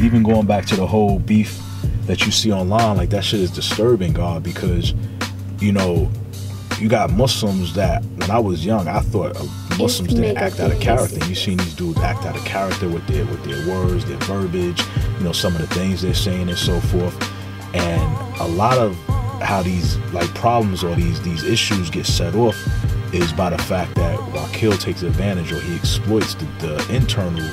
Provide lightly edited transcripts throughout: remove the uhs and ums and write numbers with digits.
even going back to the whole beef that you see online, like that shit is disturbing, God, because, you know, you got Muslims that, when I was young, I thought Muslims didn't act out of character. You seen these dudes act out of character with their words, their verbiage, you know, some of the things they're saying and so forth. And a lot of how these like problems or these issues get set off is by the fact that Wakil takes advantage, or he exploits the internal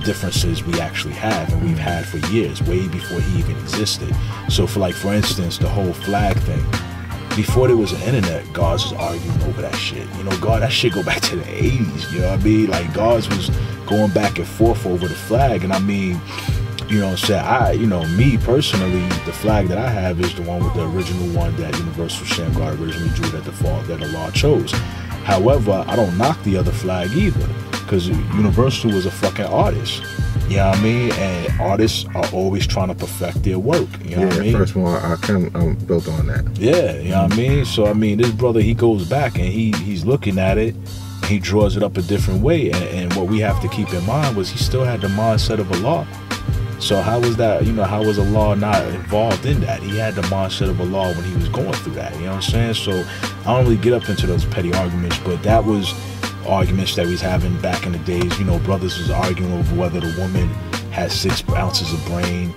differences we actually have and we've had for years, way before he even existed. So for instance, the whole flag thing. Before there was an internet, guards was arguing over that shit. You know, God, that shit go back to the 80s, you know what I mean? Like, guards was going back and forth over the flag. And I mean, you know what I'm saying? Me personally, the flag that I have is the one with the original one that Universal Shamgar originally drew that Allah chose. However, I don't knock the other flag either, because Universal was a fucking artist. You know what I mean? And artists are always trying to perfect their work. You know what I mean? First one, I kind of built on that. Yeah, you know what I mean? So, I mean, this brother, he goes back and he's looking at it. He draws it up a different way. And what we have to keep in mind was he still had the mindset of Allah. So how was that, how was Allah not involved in that? He had the mindset of Allah when he was going through that. You know what I'm saying? So I don't really get up into those petty arguments, but that was arguments that we was having back in the days. Brothers was arguing over whether the woman had 6 ounces of brain,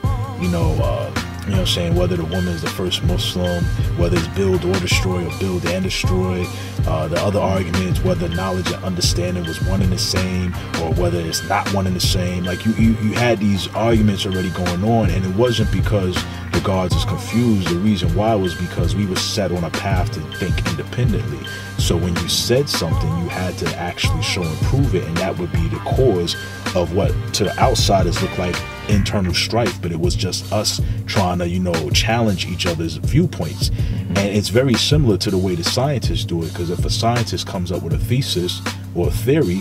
whether the woman is the first Muslim, whether it's build or destroy or build and destroy. The other arguments, whether knowledge and understanding was one and the same, or whether it's not one and the same. Like you had these arguments already going on, and it wasn't because the guards is confused. The reason why was because we were set on a path to think independently. So when you said something, you had to actually show and prove it, and that would be the cause of what to the outsiders looked like internal strife, but it was just us trying to, challenge each other's viewpoints. And it's very similar to the way the scientists do it, because if a scientist comes up with a thesis or a theory,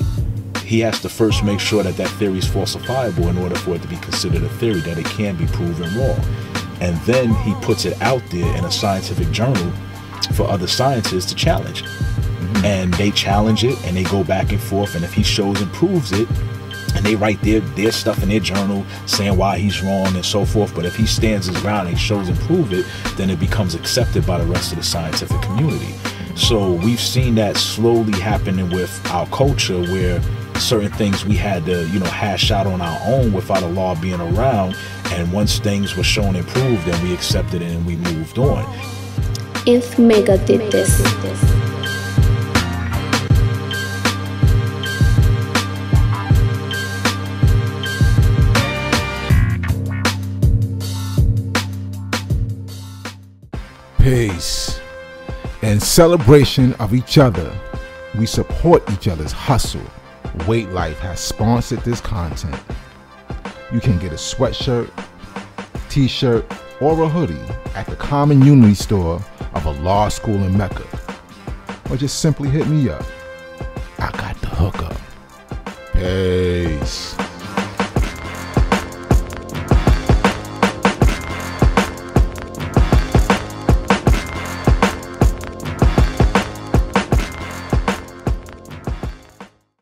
he has to first make sure that theory is falsifiable in order for it to be considered a theory, that it can be proven wrong. And then he puts it out there in a scientific journal for other scientists to challenge. And they challenge it, and they go back and forth, and if he shows and proves it, and they write their stuff in their journal saying why he's wrong and so forth. But if he stands his ground and shows and proves it, then it becomes accepted by the rest of the scientific community. So we've seen that slowly happening with our culture, where certain things we had to, hash out on our own without a law being around. And once things were shown and proved, then we accepted it and we moved on. If Mecca did this. Peace. In celebration of each other, we support each other's hustle. Weight Life has sponsored this content. You can get a sweatshirt, t-shirt, or a hoodie at the Common Unity store of a law school in Mecca. Or just simply hit me up. I got the hookup. Peace.